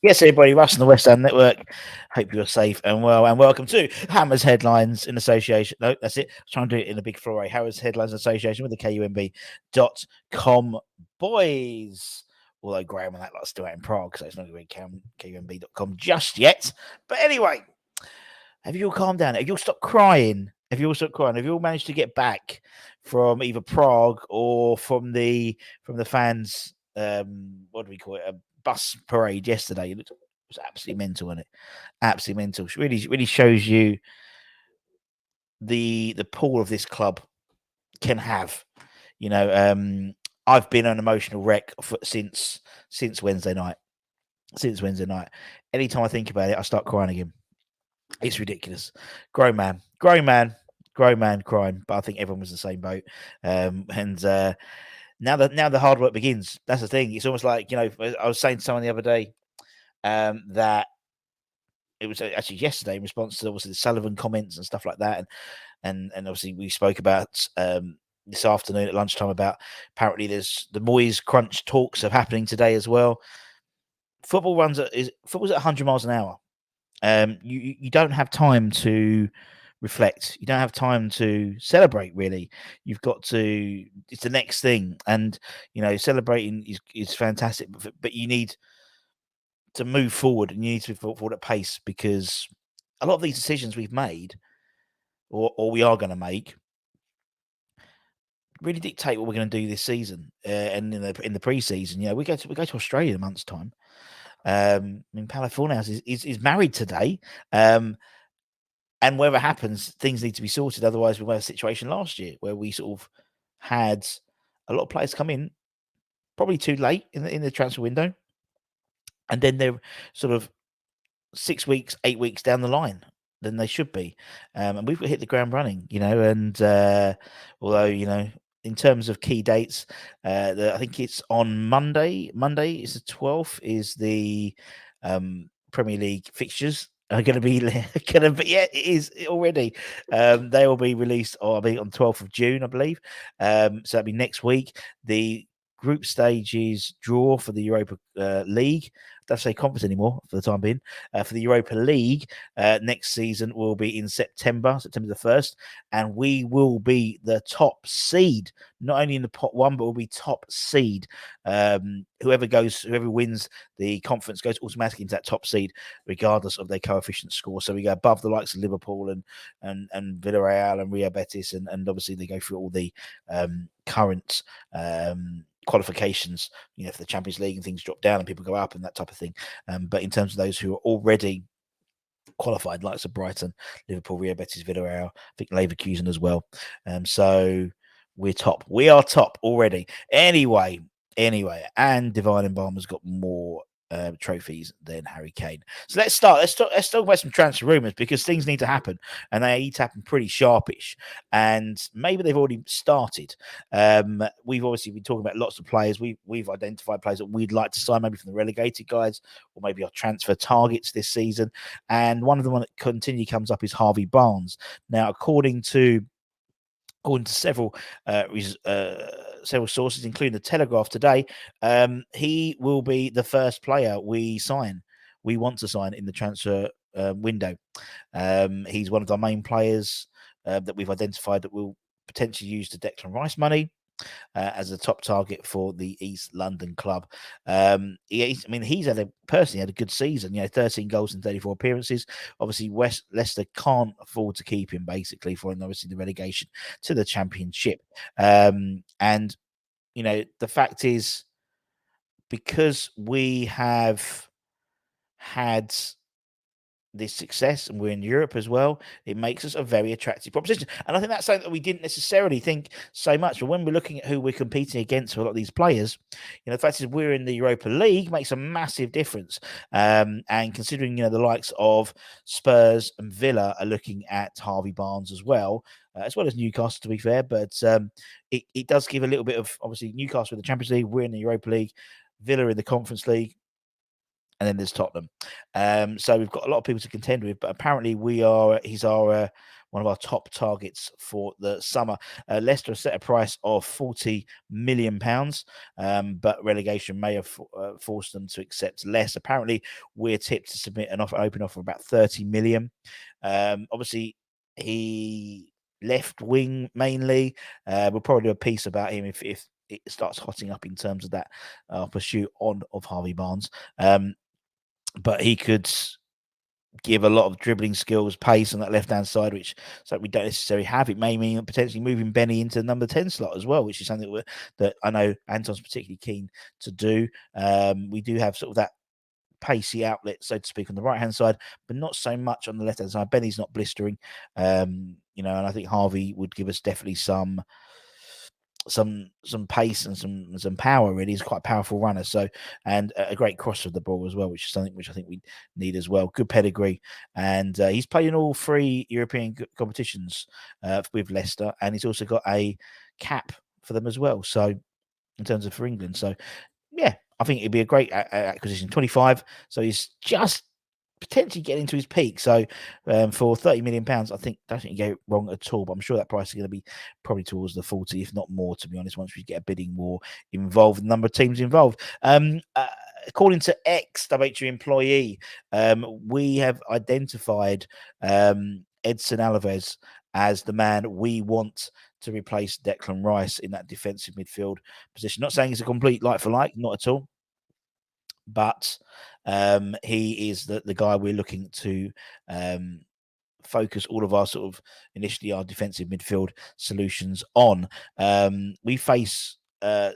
Yes, everybody, Russ and the West Ham Network. Hope you're safe and well, and welcome to Hammer's Headlines in Association. No, that's it. I was trying to do it in a big foray. Hammer's Headlines Association with the KUMB.com boys. Although Graham and that lot's still out in Prague, so it's not going to be KUMB.com just yet. But anyway, have you all calmed down? Have you all stopped crying? Have you all stopped crying? Have you all managed to get back from either Prague or from the fans? What do we call it? A bus parade yesterday. It was absolutely mental, wasn't it? Absolutely mental. Really shows you the pull of this club can have. You know, I've been an emotional wreck since Wednesday night. Since Wednesday night, anytime I think about it, I start crying again. It's ridiculous. Grown man crying, but I think everyone was in the same boat. And now the hard work begins. That's the thing. It's almost like, you know, I was saying to someone the other day that it was actually yesterday in response to obviously the Sullivan comments and stuff like that, and obviously we spoke about this afternoon at lunchtime about apparently there's the Moyes crunch talks are happening today as well. Football's at 100 miles an hour. You don't have time to reflect. You don't have time to celebrate. Really, you've got to. It's the next thing, and you know, celebrating is fantastic, but you need to move forward, and you need to move forward at pace because a lot of these decisions we've made, or we are going to make, really dictate what we're going to do this season and in the pre-season. You know, we go to Australia in a month's time. I mean, Palafornas is married today. And whatever happens, things need to be sorted. Otherwise, we had a situation last year where we sort of had a lot of players come in probably too late in the transfer window, and then they're sort of 6 weeks, 8 weeks down the line than they should be. And we've hit the ground running, you know. And although, you know, in terms of key dates, I think it's on Monday. Monday is the 12th. Is the Premier League fixtures are going to be yeah, it is already. They will be released on 12th of June, I believe. So that'll be next week. The group stages draw for the Europa League. Don't say conference anymore for the time being. For the Europa League next season will be in September the 1st, and we will be the top seed, not only in the pot one, but we'll be top seed. Whoever wins the conference goes automatically into that top seed, regardless of their coefficient score. So we go above the likes of Liverpool and Villarreal and Real Betis, and obviously they go through all the current qualifications, you know, for the Champions League, and things drop down and people go up and that type of thing. But in terms of those who are already qualified, likes of Brighton, Liverpool, Real Betis, Villarreal, I think Leverkusen as well. So we're top. We are top already. Anyway, and Divine Embalmer's got more trophies than Harry Kane. So let's start. Let's talk about some transfer rumours, because things need to happen, and they need to happen pretty sharpish. And maybe they've already started. We've obviously been talking about lots of players. We've identified players that we'd like to sign, maybe from the relegated guys, or maybe our transfer targets this season. And one of them that continually comes up is Harvey Barnes. Now, according to several sources, including the Telegraph today, he will be the first player we want to sign in the transfer window. He's one of our main players that we've identified that will potentially use the Declan Rice money as a top target for the East London club. He's personally had a good season. You know, 13 goals in 34 appearances. Obviously, Leicester can't afford to keep him, basically, following obviously the relegation to the Championship. And you know, the fact is, because we have had this success and we're in Europe as well, it makes us a very attractive proposition. And I think that's something that we didn't necessarily think so much. But when we're looking at who we're competing against for a lot of these players, you know, the fact is we're in the Europa League makes a massive difference. And considering, you know, the likes of Spurs and Villa are looking at Harvey Barnes as well as Newcastle, to be fair. But it does give a little bit of, obviously, Newcastle in the Champions League, we're in the Europa League, Villa in the Conference League. and then there's Tottenham. So we've got a lot of people to contend with, but apparently he's our one of our top targets for the summer. Leicester set a price of £40 million, but relegation may have forced them to accept less. Apparently, we're tipped to submit an open offer of about 30 million. Obviously, he left wing mainly. We'll probably do a piece about him if it starts hotting up in terms of that pursuit of Harvey Barnes. But he could give a lot of dribbling skills, pace on that left-hand side, which so we don't necessarily have. It may mean potentially moving Benny into the number 10 slot as well, which is something that I know Anton's particularly keen to do. We do have sort of that pacey outlet, so to speak, on the right-hand side, but not so much on the left-hand side. Benny's not blistering, and I think Harvey would give us definitely some pace and some power. Really, he's quite a powerful runner. So, and a great cross of the ball as well, which is something which I think we need as well. Good pedigree, and he's played in all 3 European competitions with Leicester, and he's also got a cap for them as well. So, in terms of for England, so yeah, I think it'd be a great acquisition. 25, so he's just potentially getting to his peak. So for £30 million, I don't think you get it wrong at all. But I'm sure that price is going to be probably towards the 40, if not more, to be honest, once we get a bidding war involved, the number of teams involved. According to ex-WHU employee, we have identified Edson Alvarez as the man we want to replace Declan Rice in that defensive midfield position. Not saying he's a complete like for like, not at all. But he is the guy we're looking to focus all of our sort of initially our defensive midfield solutions on. We face a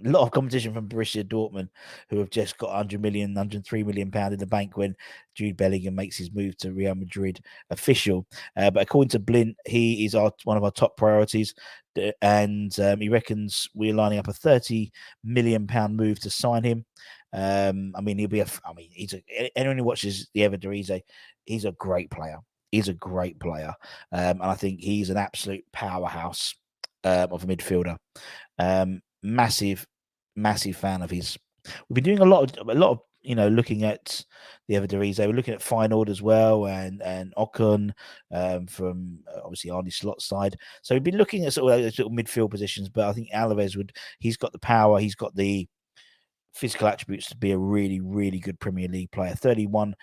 lot of competition from Borussia Dortmund, who have just got 100 million, 103 million pound in the bank when Jude Bellingham makes his move to Real Madrid official. But according to Blint, he is one of our top priorities, and he reckons we're lining up a 30 million pound move to sign him. I mean, anyone who watches the Eredivisie, he's a great player. He's a great player, and I think he's an absolute powerhouse of a midfielder. Massive fan of his. We've been doing a lot of looking at the Eredivisie. We're looking at Feyenoord as well, and Ocon from obviously Arne Slot's side. So we've been looking at sort of those little midfield positions. But I think Alvarez he's got the power, he's got the physical attributes to be a really, really good Premier League player. 31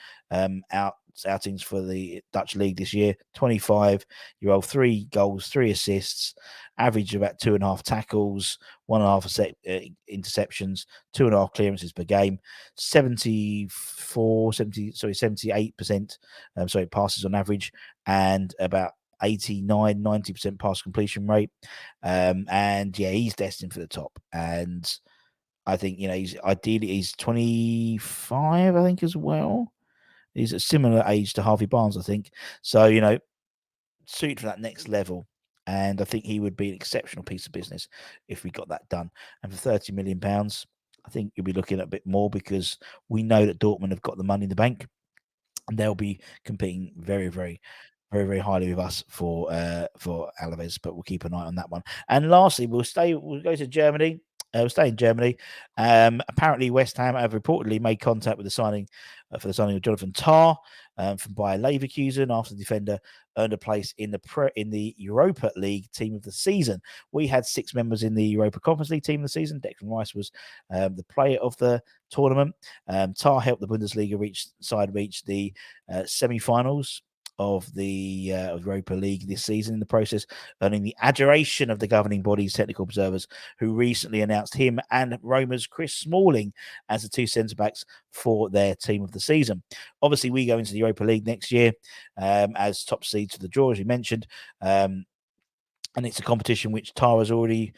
outings for the Dutch league this year. 25-year-old, 3 goals, 3 assists, average about 2.5 tackles, 1.5 interceptions, 2.5 clearances per game, 78% passes on average, and about 89-90% pass completion rate. And yeah, he's destined for the top. And I think, he's 25, I think, as well. He's a similar age to Harvey Barnes, I think. So, suited for that next level. And I think he would be an exceptional piece of business if we got that done. And for £30 million, I think you'll be looking at a bit more, because we know that Dortmund have got the money in the bank, and they'll be competing very, very, very, very highly with us for Alaves, but we'll keep an eye on that one. And lastly, we'll go to Germany. We'll stay in Germany. Apparently, West Ham have reportedly made contact with the signing for the signing of Jonathan Tah from Bayer Leverkusen after the defender earned a place in the Europa League team of the season. We had 6 members in the Europa Conference League team of the season. Declan Rice was the player of the tournament. Tah helped the Bundesliga reach the semi-finals of the Europa League this season, in the process earning the adoration of the governing body's technical observers, who recently announced him and Roma's Chris Smalling as the 2 centre-backs for their team of the season. Obviously, we go into the Europa League next year as top seeds for the draw, as you mentioned, and it's a competition which Tah has already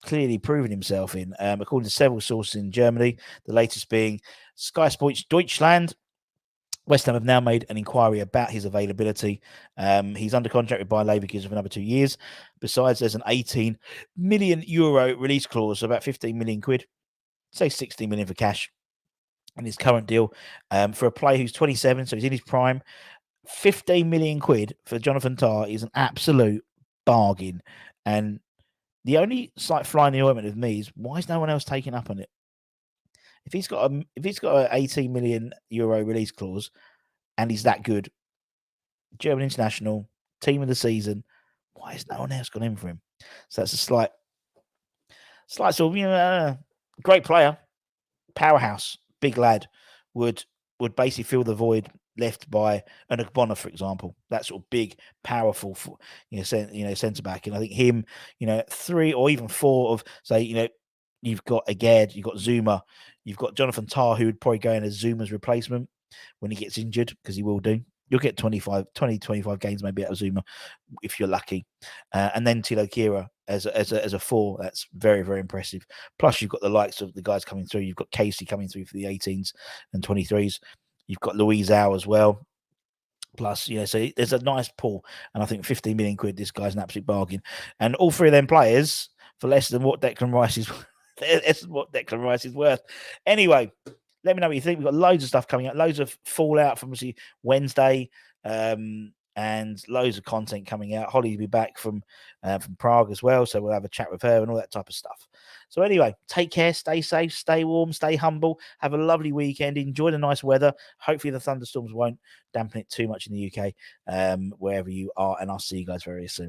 clearly proven himself in. According to several sources in Germany, the latest being Sky Sports Deutschland, West Ham have now made an inquiry about his availability. He's under contract with Bayer Leverkusen for another 2 years. Besides, there's an €18 million release clause, so about 15 million quid, say 16 million for cash in his current deal. For a player who's 27, so he's in his prime, 15 million quid for Jonathan Tah is an absolute bargain. And the only slight fly in the ointment of me is, why is no one else taking up on it? If he's got a 18 million euro release clause, and he's that good, German international, team of the season, why has no one else gone in for him? So that's a slight sort of great player, powerhouse, big lad, would basically fill the void left by an Ogbonna, for example. That sort of big, powerful, centre back. And I think him, 3 or even 4 of, say, you've got Aged, you've got Zuma, you've got Jonathan Tah, who would probably go in as Zuma's replacement when he gets injured, because he will do. You'll get 25 games maybe out of Zuma if you're lucky. And then Tilo Kehrer as a 4, that's very, very impressive. Plus, you've got the likes of the guys coming through. You've got Casey coming through for the 18s and 23s. You've got Louise Howe as well. Plus, so there's a nice pool. And I think 15 million quid, this guy's an absolute bargain. And all 3 of them players for less than what Declan Rice is worth. Anyway, let me know what you think. We've got loads of stuff coming up, loads of fallout from obviously Wednesday, and loads of content coming out. Holly will be back from Prague as well, so we'll have a chat with her and all that type of stuff. So anyway, take care, stay safe, stay warm, stay humble, have a lovely weekend, enjoy the nice weather. Hopefully the thunderstorms won't dampen it too much in the UK, wherever you are, and I'll see you guys very soon.